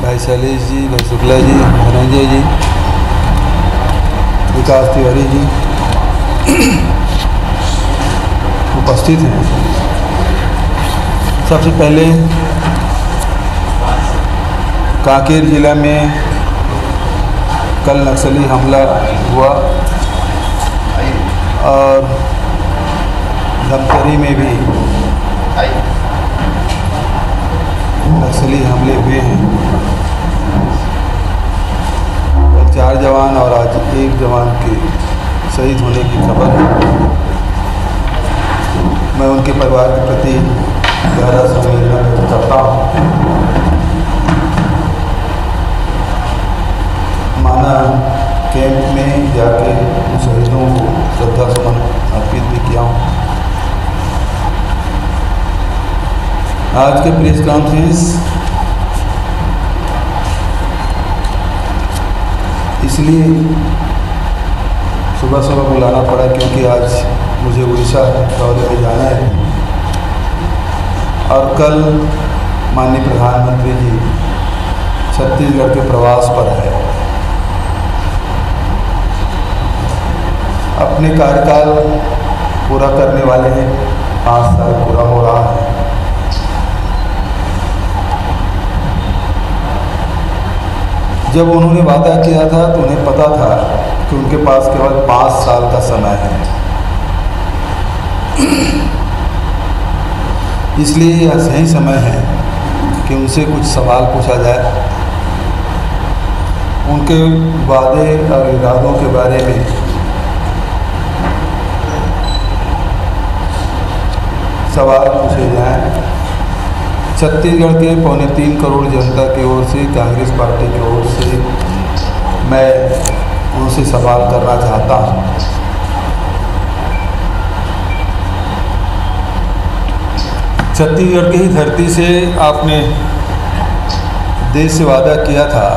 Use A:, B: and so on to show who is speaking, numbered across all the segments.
A: भाई शैलेश जी, भाई शुक्ला जी, धनंजय जी, विकास तिवारी जी उपस्थित हैं। सबसे पहले कांकेर जिला में कल नक्सली हमला हुआ और धमतरी में भी नक्सली हमले हुए हैं। 4 जवान और आज 1 जवान के शहीद होने की खबर है। मैं उनके परिवार के प्रति गहरा संवेदना व्यक्त करता हूँ। माना कैंप में जाके उन शहीदों को श्रद्धासुमन अर्पित भी किया हूँ। आज के प्रेस कॉन्फ्रेंस इसलिए सुबह सुबह बुलाना पड़ा क्योंकि आज मुझे उड़ीसा दौरे में जाना है और कल माननीय प्रधानमंत्री जी छत्तीसगढ़ के प्रवास पर है। अपने कार्यकाल पूरा करने वाले हैं, 5 साल पूरा हो रहा है। जब उन्होंने वादा किया था तो उन्हें पता था कि उनके पास केवल 5 साल का समय है, इसलिए यह सही समय है कि उनसे कुछ सवाल पूछा जाए। उनके वादे और इरादों के बारे में सवाल पूछे जाएं। छत्तीसगढ़ के 3.25 करोड़ जनता की ओर से, कांग्रेस पार्टी की ओर से मैं उनसे सवाल करना चाहता हूं। छत्तीसगढ़ की ही धरती से आपने देश से वादा किया था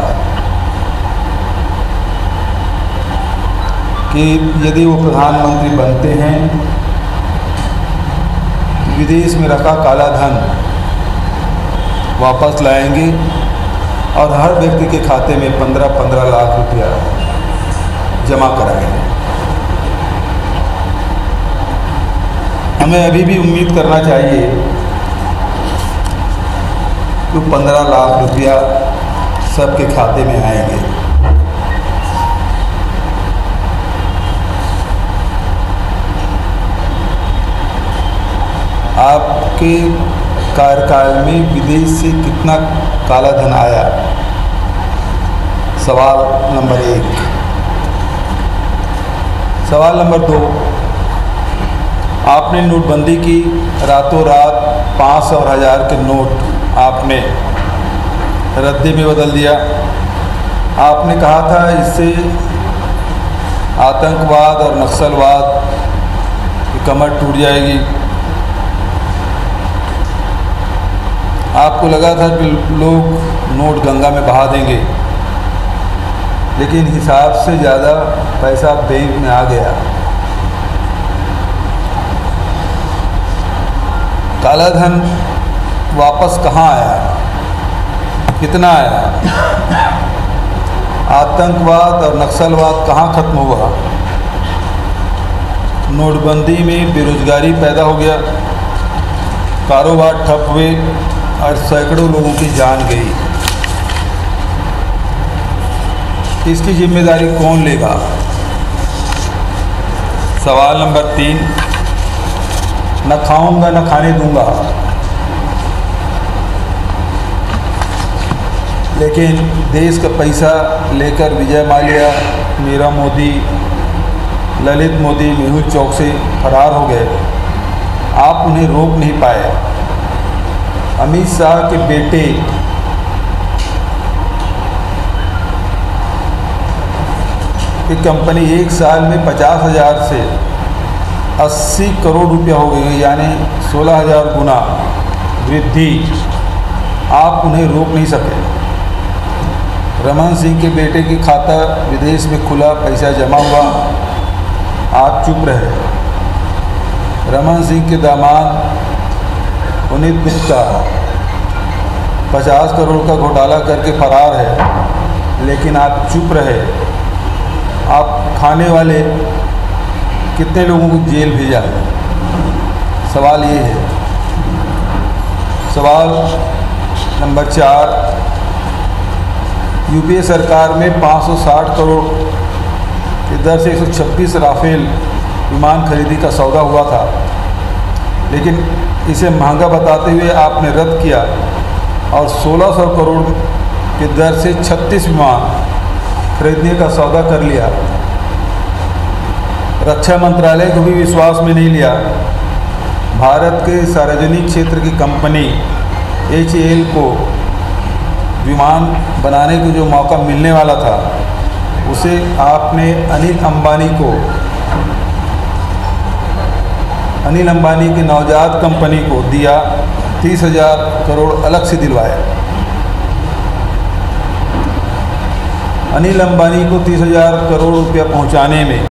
A: कि यदि वो प्रधानमंत्री बनते हैं, विदेश में रखा काला धन वापस लाएंगे और हर व्यक्ति के खाते में 15-15 लाख रुपया जमा कराएंगे। हमें अभी भी उम्मीद करना चाहिए कि 15 लाख रुपया सबके खाते में आएंगे। आपके कार्यकाल में विदेश से कितना काला धन आया? सवाल नंबर 1। सवाल नंबर 2, आपने नोटबंदी की, रातों रात 500 और 1000 के नोट आपने रद्दी में बदल दिया। आपने कहा था इससे आतंकवाद और नक्सलवाद की कमर टूट जाएगी। आपको लगा था कि लोग नोट गंगा में बहा देंगे, लेकिन हिसाब से ज़्यादा पैसा बैंक में आ गया। काला धन वापस कहाँ आया? कितना आया? आतंकवाद और नक्सलवाद कहाँ खत्म हुआ? नोटबंदी में बेरोजगारी पैदा हो गया, कारोबार ठप हुए और सैकड़ों लोगों की जान गई। इसकी जिम्मेदारी कौन लेगा? सवाल नंबर 3, न खाऊंगा न खाने दूंगा, लेकिन देश का पैसा लेकर विजय माल्या, मीरा मोदी, ललित मोदी मेहुल चौक से फरार हो गए। आप उन्हें रोक नहीं पाए। अमित शाह के बेटे की कंपनी 1 साल में 50,000 से 80 करोड़ रुपया हो गई, यानी 16,000 गुना वृद्धि। आप उन्हें रोक नहीं सके। रमन सिंह के बेटे की खाता विदेश में खुला, पैसा जमा हुआ, आप चुप रहे। रमन सिंह के दामाद पुनीत गुप्ता 50 करोड़ का घोटाला करके फरार है, लेकिन आप चुप रहे। आप खाने वाले कितने लोगों को जेल भेजा है? सवाल ये है। सवाल नंबर 4, यूपीए सरकार में 560 करोड़ की दर से 126 राफेल विमान खरीदी का सौदा हुआ था, लेकिन इसे महंगा बताते हुए आपने रद्द किया और 1600 करोड़ की दर से 36 विमान खरीदने का सौदा कर लिया। रक्षा मंत्रालय को भी विश्वास में नहीं लिया। भारत के सार्वजनिक क्षेत्र की कंपनी HAL को विमान बनाने को जो मौका मिलने वाला था, उसे आपने अनिल अंबानी की नवजात कंपनी को दिया। 30,000 करोड़ अलग से दिलवाया। अनिल अंबानी को 30,000 करोड़ रुपया पहुंचाने में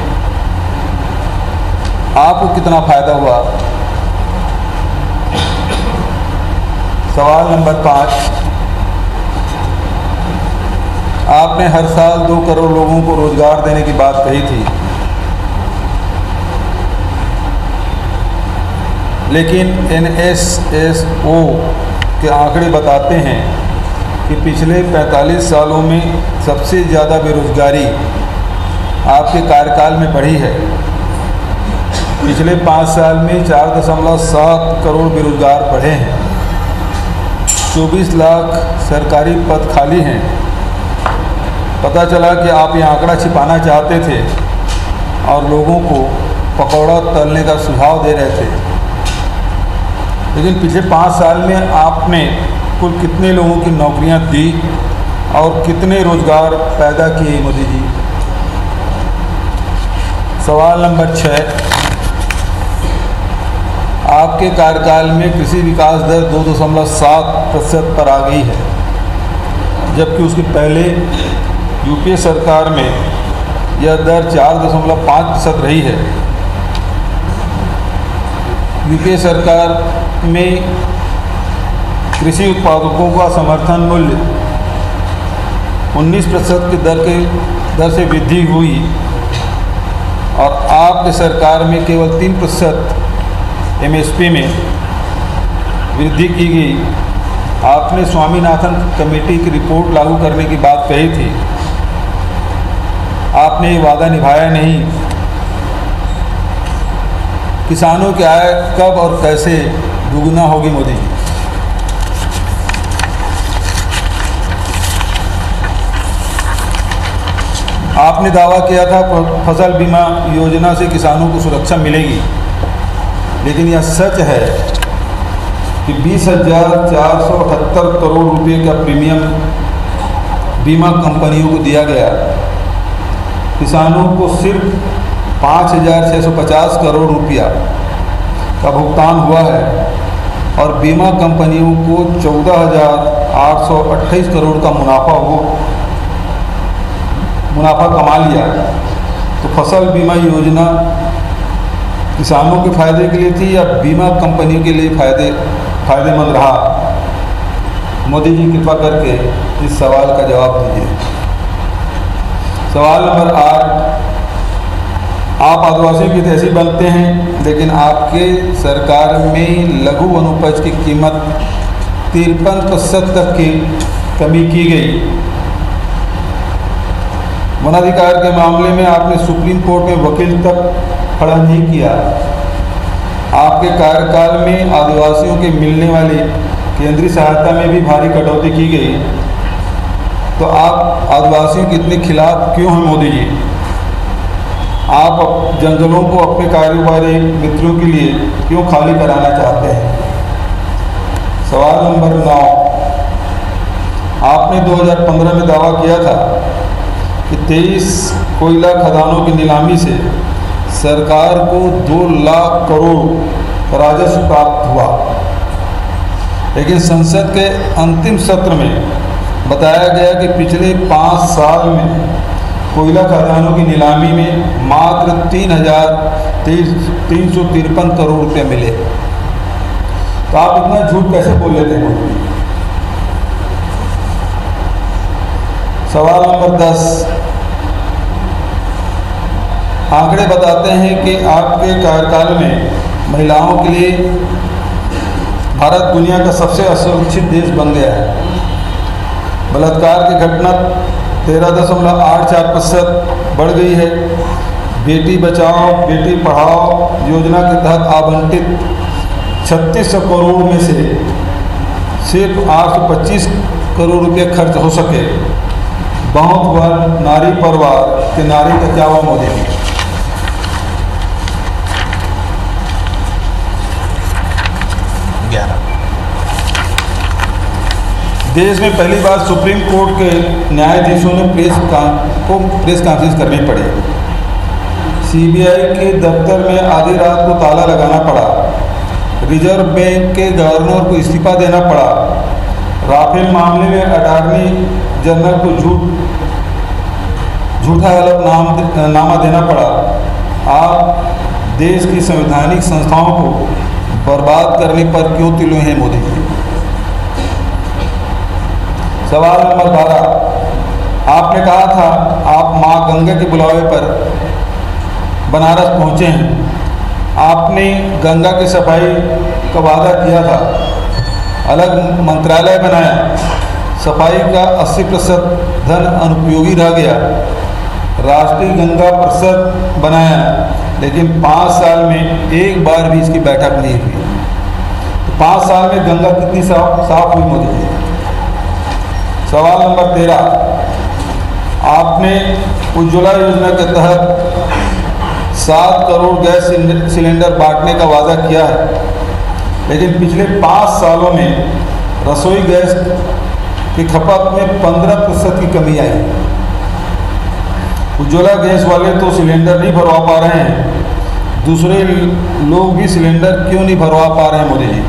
A: आपको कितना फ़ायदा हुआ? सवाल नंबर 5, आपने हर साल 2 करोड़ लोगों को रोजगार देने की बात कही थी, लेकिन NSSO के आंकड़े बताते हैं कि पिछले 45 सालों में सबसे ज़्यादा बेरोजगारी आपके कार्यकाल में बढ़ी है। पिछले 5 साल में 4.7 करोड़ बेरोजगार बढ़े हैं। 24 लाख सरकारी पद खाली हैं। पता चला कि आप ये आंकड़ा छिपाना चाहते थे और लोगों को पकौड़ा तलने का सुझाव दे रहे थे, लेकिन पिछले 5 साल में आपने कुल कितने लोगों की नौकरियां दी और कितने रोजगार पैदा किए मोदी जी? सवाल नंबर 6, आपके कार्यकाल में कृषि विकास दर 2.7% पर आ गई है, जबकि उसके पहले यूपीए सरकार में यह दर 4.5% रही है। यूपीए सरकार में कृषि उत्पादकों का समर्थन मूल्य 19% की दर से वृद्धि हुई और आपकी सरकार में केवल 3% MSP में वृद्धि की गई। आपने स्वामीनाथन कमेटी की रिपोर्ट लागू करने की बात कही थी, आपने ये वादा निभाया नहीं। किसानों की आय कब और कैसे दुगुना होगी मोदी जी? आपने दावा किया था फसल बीमा योजना से किसानों को सुरक्षा मिलेगी, लेकिन यह सच है कि 20,478 करोड़ रुपए का प्रीमियम बीमा कंपनियों को दिया गया। किसानों को सिर्फ 5,650 करोड़ रुपया का भुगतान हुआ है और बीमा कंपनियों को 14,828 करोड़ का मुनाफा कमा लिया। तो फसल बीमा योजना किसानों के फायदे के लिए थी या बीमा कंपनियों के लिए फायदेमंद रहा? मोदी जी कृपा करके इस सवाल का जवाब दीजिए। सवाल नंबर 8, आप आदिवासियों की तहसील बनते हैं, लेकिन आपके सरकार में लघु वनोपज की कीमत 53% तक की कमी की गई। वनाधिकार के मामले में आपने सुप्रीम कोर्ट में वकील तक खड़ा नहीं किया। आपके कार्यकाल में आदिवासियों के मिलने वाली केंद्रीय सहायता में भी भारी कटौती की गई। तो आप आदिवासियों के इतने खिलाफ क्यों हैं मोदी जी? आप जंगलों को अपने कारोबारी मित्रों के लिए क्यों खाली कराना चाहते हैं? सवाल नंबर 9, आपने 2015 में दावा किया था कि 23 कोयला खदानों की नीलामी से सरकार को 2 लाख करोड़ राजस्व प्राप्त हुआ, लेकिन संसद के अंतिम सत्र में बताया गया कि पिछले 5 साल में कोयला खदानों की नीलामी में मात्र 3,353 करोड़ रुपये मिले। तो आप इतना झूठ कैसे बोल लेते हैं? सवाल नंबर 10, आंकड़े बताते हैं कि आपके कार्यकाल में महिलाओं के लिए भारत दुनिया का सबसे असुरक्षित देश बन गया है। बलात्कार की घटना 13.84% बढ़ गई है। बेटी बचाओ बेटी पढ़ाओ योजना के तहत आवंटित 3600 करोड़ में से सिर्फ 825 करोड़ रुपये खर्च हो सके। बहुत वर्ग नारी परिवार के नारी का क्या हुआ मोदी जी? देश में पहली बार सुप्रीम कोर्ट के न्यायाधीशों ने प्रेस कॉन्फ्रेंस करनी पड़ी। सीबीआई के दफ्तर में आधी रात को ताला लगाना पड़ा। रिजर्व बैंक के गवर्नर को इस्तीफा देना पड़ा। राफेल मामले में अटॉर्नी जनरल को झूठा हलफनामा देना पड़ा। आप देश की संवैधानिक संस्थाओं को बर्बाद करने पर क्यों तुले हैं मोदी जी? सवाल नंबर 12, आपने कहा था आप मां गंगा के बुलावे पर बनारस पहुंचे हैं। आपने गंगा की सफाई का वादा किया था, अलग मंत्रालय बनाया, सफाई का 80% धन अनुपयोगी रह गया। राष्ट्रीय गंगा परिषद बनाया, लेकिन 5 साल में एक बार भी इसकी बैठक नहीं हुई। तो 5 साल में गंगा कितनी साफ हुई मोदी जी? सवाल नंबर 13, आपने उज्ज्वला योजना के तहत 7 करोड़ गैस सिलेंडर बांटने का वादा किया है, लेकिन पिछले 5 सालों में रसोई गैस की खपत में 15% की कमी आई है। उज्ज्वला गैस वाले तो सिलेंडर नहीं भरवा पा रहे हैं, दूसरे लोग भी सिलेंडर क्यों नहीं भरवा पा रहे हैं मोदी जी?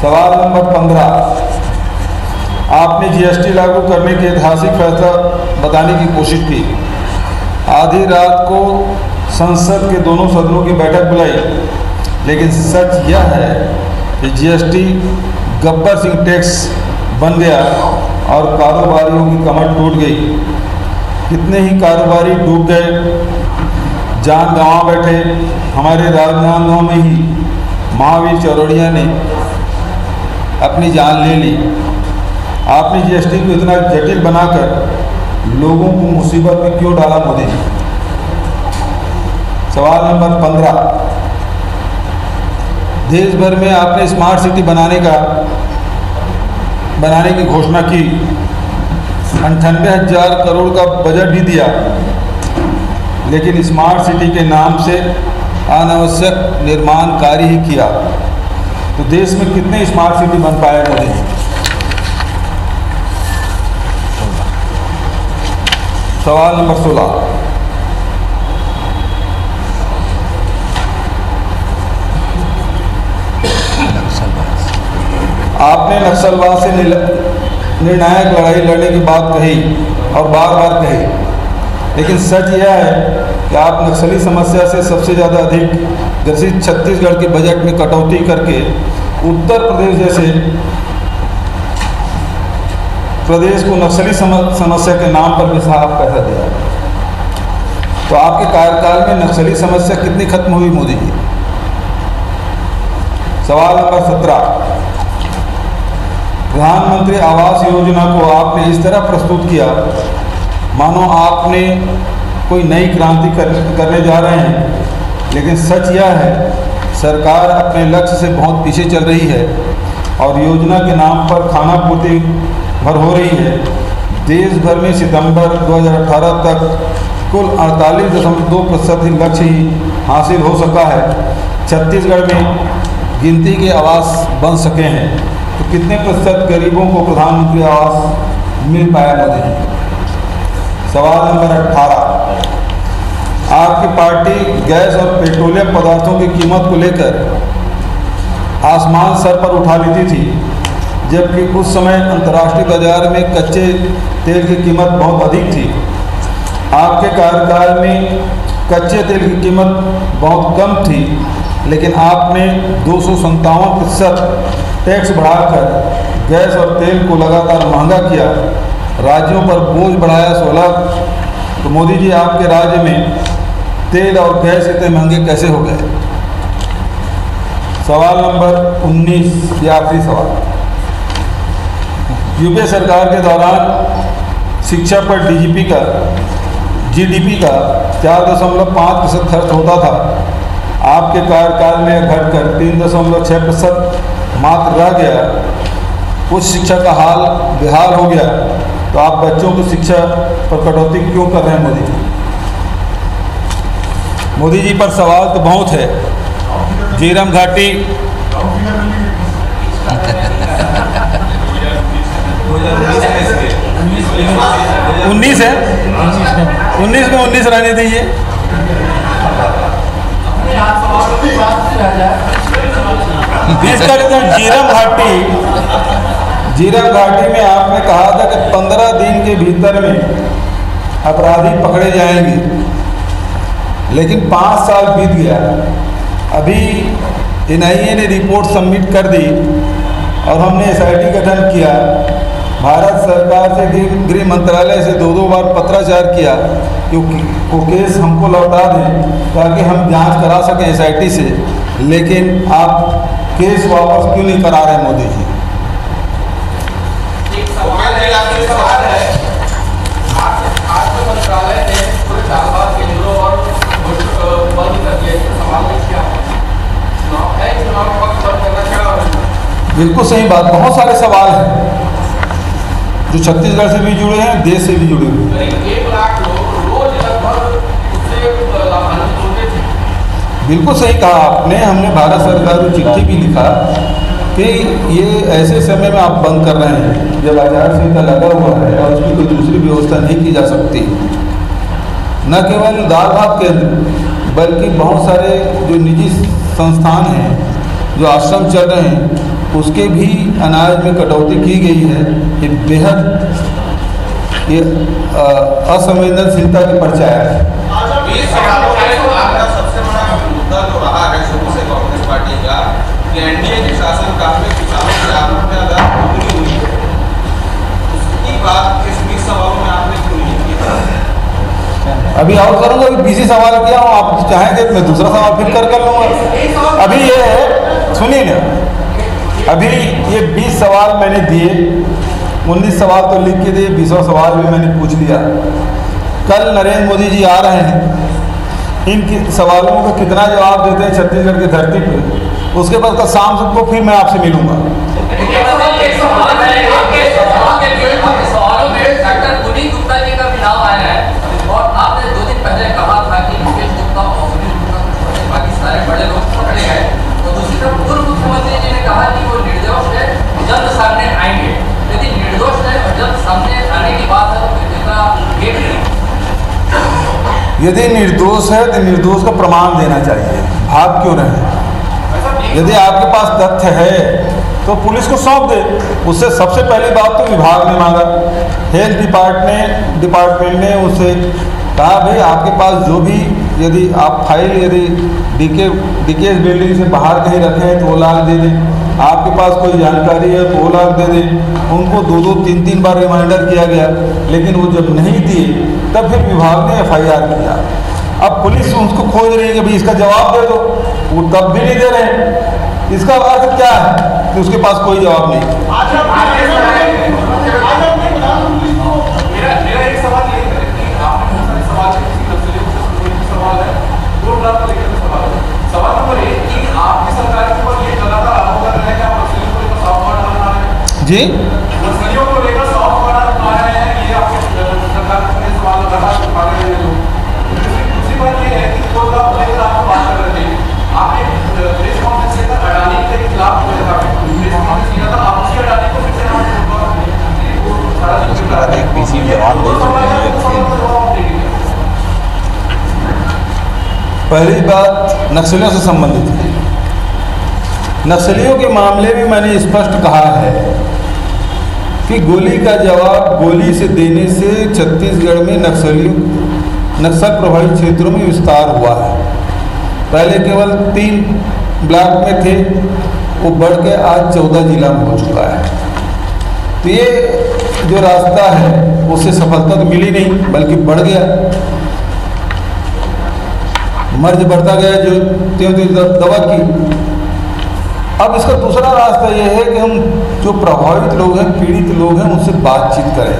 A: सवाल नंबर 15, आपने जीएसटी लागू करने के ऐतिहासिक फैसला बताने की कोशिश की। आधी रात को संसद के दोनों सदनों की बैठक बुलाई, लेकिन सच यह है कि जीएसटी गब्बर सिंह टैक्स बन गया और कारोबारियों की कमर टूट गई। कितने ही कारोबारी डूब गए, जान गंवा बैठे। हमारे राजनांदगांव में ही महावीर चौरड़िया ने अपनी जान ले ली। आपने जीएसटी को इतना जटिल बनाकर लोगों को मुसीबत में क्यों डाला मोदी जी? सवाल नंबर 15, देश भर में आपने स्मार्ट सिटी बनाने की घोषणा की। 98,000 करोड़ का बजट भी दिया, लेकिन स्मार्ट सिटी के नाम से अनावश्यक निर्माण कार्य ही किया। तो देश में कितने स्मार्ट सिटी बन पाए मोदी जी? सवाल नंबर 16, आपने नक्सलवाद से निर्णायक लड़ाई लड़ने की बात कही और बार बार कही, लेकिन सच यह है कि आप नक्सली समस्या से सबसे ज़्यादा अधिक ग्रसित छत्तीसगढ़ के बजट में कटौती करके उत्तर प्रदेश जैसे प्रदेश को नक्सली समस्या के नाम पर भी साफ पैसा दिया। तो आपके कार्यकाल में नक्सली समस्या कितनी खत्म हुई मोदी जी? सवाल नंबर 17, प्रधानमंत्री आवास योजना को आपने इस तरह प्रस्तुत किया मानो आपने कोई नई क्रांति करने जा रहे हैं, लेकिन सच यह है सरकार अपने लक्ष्य से बहुत पीछे चल रही है और योजना के नाम पर खाना पूर्ति भर हो रही है। देश भर में सितंबर 2018 तक कुल 48.2% ही लक्ष्य ही हासिल हो सका है। छत्तीसगढ़ में गिनती के आवास बन सके हैं, तो कितने प्रतिशत गरीबों को प्रधानमंत्री आवास मिल पाया मोदी जी? सवाल नंबर 18, आपकी पार्टी गैस और पेट्रोलियम पदार्थों की कीमत को लेकर आसमान सर पर उठा लेती थी, जबकि उस समय अंतर्राष्ट्रीय बाजार में कच्चे तेल की कीमत बहुत अधिक थी। आपके कार्यकाल में कच्चे तेल की कीमत बहुत कम थी, लेकिन आपने 257% टैक्स बढ़ाकर गैस और तेल को लगातार महंगा किया राज्यों पर बोझ बढ़ाया 16। तो मोदी जी आपके राज्य में तेल और गैस इतने महंगे कैसे हो गए? सवाल नंबर 19, ये आखिरी सवाल। यूपीए सरकार के दौरान शिक्षा पर जीडीपी का 4.5% खर्च होता था। आपके कार्यकाल में घटकर 3.6% मात्र रह गया। उच्च शिक्षा का हाल बेहाल हो गया, तो आप बच्चों की शिक्षा पर कटौती क्यों कर रहे हैं मोदी जी? मोदी जी पर सवाल तो बहुत है। झीरम घाटी 19 है, 19 में 19 रहने दीजिए। झीरम घाटी में आपने कहा था कि 15 दिन के भीतर में अपराधी पकड़े जाएंगे, लेकिन 5 साल बीत गया। अभी एनआईए ने रिपोर्ट सबमिट कर दी और हमने एसआईटी गठन किया। भारत सरकार से गृह मंत्रालय से 2 बार पत्राचार किया कि वो केस हमको लौटा दें ताकि हम जांच करा सकें एसआईटी से, लेकिन आप केस वापस क्यों नहीं करा रहे मोदी जी?
B: एक सवाल है, आपके मंत्रालय ने पूरे 4 बार केंद्रों और बंद कर दिया। सवाल में क्या चुनाव है, चुनाव वक्त बंद करना क्या?
A: बिल्कुल सही बात। बहुत सारे सवाल हैं जो छत्तीसगढ़ से भी जुड़े हैं, देश से भी जुड़े हुए हैं।
B: 1 लाख लोग रोज लगभग उससे लाभान्वित होते थे।
A: बिल्कुल सही कहा आपने। हमने भारत सरकार को चिट्ठी भी लिखा कि ये ऐसे समय में आप बंद कर रहे हैं जब आचार संहिता लगा हुआ है और उसकी कोई दूसरी व्यवस्था नहीं की जा सकती। न केवल दाल भात केंद्र बल्कि बहुत सारे जो निजी संस्थान हैं, जो आश्रम चल रहे हैं, उसके भी अनाज में कटौती की गई है। ये बेहद असंवेदनशीलता की पर्चा है।
B: सबसे बड़ा मुद्दा जो रहा है शुरू से कांग्रेस पार्टी का कि एनडीए के शासनकाल में किसानों की आत्महत्या दोगुनी हुई है। उसकी बात इस 20 सवालों में आपने क्यों नहीं की?
A: अभी और करूँगा। अभी 20 सवाल किया हूँ, आप चाहेंगे तो मैं दूसरा सवाल फिर कर लूँगा। अभी ये है, सुनिए ना, अभी ये 20 सवाल मैंने दिए, 19 सवाल तो लिख के दिए, 20वां सवाल भी मैंने पूछ लिया। कल नरेंद्र मोदी जी आ रहे हैं, इन सवालों का कितना जवाब देते हैं छत्तीसगढ़ की धरती पे, उसके बाद कल शाम को फिर मैं आपसे मिलूंगा। यदि निर्दोष है तो निर्दोष का प्रमाण देना चाहिए, भाग क्यों रहे? यदि आपके पास तथ्य है तो पुलिस को सौंप दे। उससे सबसे पहली बात तो विभाग ने मांगा, हेल्थ डिपार्टमेंट ने उससे कहा भाई आपके पास जो भी यदि आप फाइल यदि डीकेएस बिल्डिंग से बाहर कहीं रखे हैं तो वो लाख दे दें। आपके पास कोई जानकारी है तो वो लाख दे दें। उनको 2-2, 3-3 बार रिमाइंडर किया गया, लेकिन वो जब नहीं दिए तब फिर विभाग ने FIR किया। अब पुलिस उसको खोज रही है कि भाई इसका जवाब दे दो, वो तब भी नहीं दे रहे हैं। इसका अर्थ क्या है कि उसके पास कोई जवाब नहीं।
B: मेरा एक सवाल ये है कि आपने बहुत सारे सवाल सवाल नंबर 1 कि आपकी सरकार के ऊपर ये लगातार आरोप लग रहा है कि आप नक्सलियों को लेकर सॉफ्ट वार्ड बना रहे हैं।
A: जी,
B: नक्सलियों को लेकर सॉफ्ट वार्ड बना रहे हैं, ये आपके सरकार के सवाल लगातार उठा रहे हैं लोग। दूसरी बात ये है कि 2 लाख लेकर आपको बात कर रहे थे, आपने प्रेस कॉन्फ्रेंस लेकर अडानी के खिलाफ प्रेस कॉन्फ्रेंस किया था, आप उसके अडानी को फिर से
A: पहली बात नक्सलियों से संबंधित है। नक्सलियों के मामले में मैंने स्पष्ट कहा है कि गोली का जवाब गोली से देने से छत्तीसगढ़ में नक्सल प्रभावित क्षेत्रों में विस्तार हुआ है। पहले केवल 3 ब्लॉक में थे, वो बढ़ के आज 14 जिला में हो चुका है। तो ये जो रास्ता है उससे सफलता तो मिली नहीं, बल्कि बढ़ गया, मर्ज बढ़ता गया, जो त्यों त्यों दवा की। अब इसका दूसरा रास्ता यह है कि हम जो प्रभावित लोग हैं, पीड़ित लोग हैं, उनसे बातचीत करें।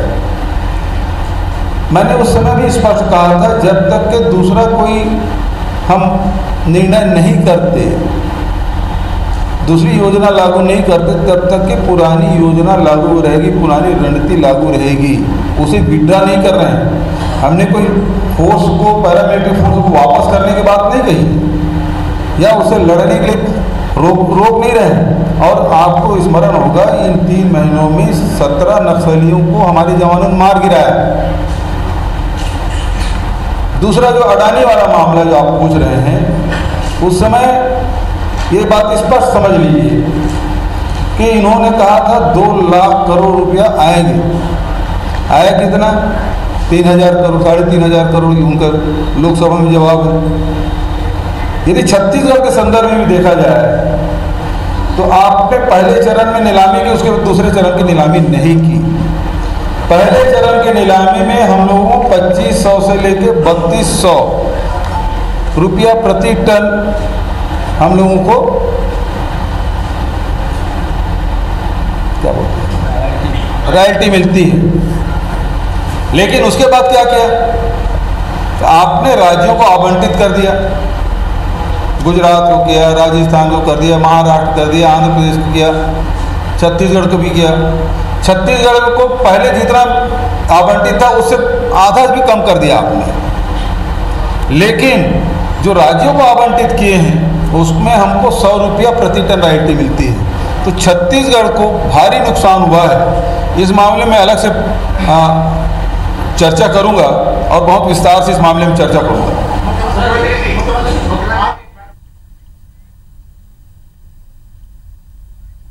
A: मैंने उस समय भी स्पष्ट कहा था, जब तक कि दूसरा कोई हम निर्णय नहीं करते, दूसरी योजना लागू नहीं करते, तब तक कि पुरानी योजना लागू रहेगी, पुरानी रणनीति लागू रहेगी। उसे विड्रा नहीं कर रहे हैं। हमने कोई फोर्स को, पैरामिलिट्री फोर्स को वापस करने की बात नहीं कही, या उसे लड़ने के लिए रोक नहीं रहे। और आपको स्मरण होगा, इन 3 महीनों में 17 नक्सलियों को हमारे जवानों ने मार गिराया। दूसरा जो अडानी वाला मामला जो आप पूछ रहे हैं, उस समय ये बात स्पष्ट समझ लीजिए कि इन्होंने कहा था 2 लाख करोड़ रुपया आएंगे। आया कितना? 3,000 करोड़, 3,500 करोड़ उनका लोकसभा में जवाब है। यदि छत्तीसगढ़ के संदर्भ में भी देखा जाए तो आपने पहले चरण में नीलामी की, उसके बाद दूसरे चरण की नीलामी नहीं की। पहले चरण की नीलामी में हम लोगों को 2500 से लेकर 3200 रुपया प्रति टन हम लोगों को क्या बोलते हैं, रॉयल्टी मिलती है। लेकिन उसके बाद क्या किया? तो आपने राज्यों को आवंटित कर दिया। गुजरात को किया, राजस्थान को कर दिया, महाराष्ट्र कर दिया, आंध्र प्रदेश को किया, छत्तीसगढ़ को भी किया। छत्तीसगढ़ को पहले जितना आवंटित था उससे आधा भी कम कर दिया आपने। लेकिन जो राज्यों को आवंटित किए हैं उसमें हमको 100 रुपया प्रति टन रॉयल्टी मिलती है। तो छत्तीसगढ़ को भारी नुकसान हुआ है। इस मामले में अलग से चर्चा करूंगा और बहुत विस्तार से इस मामले में चर्चा करूंगा।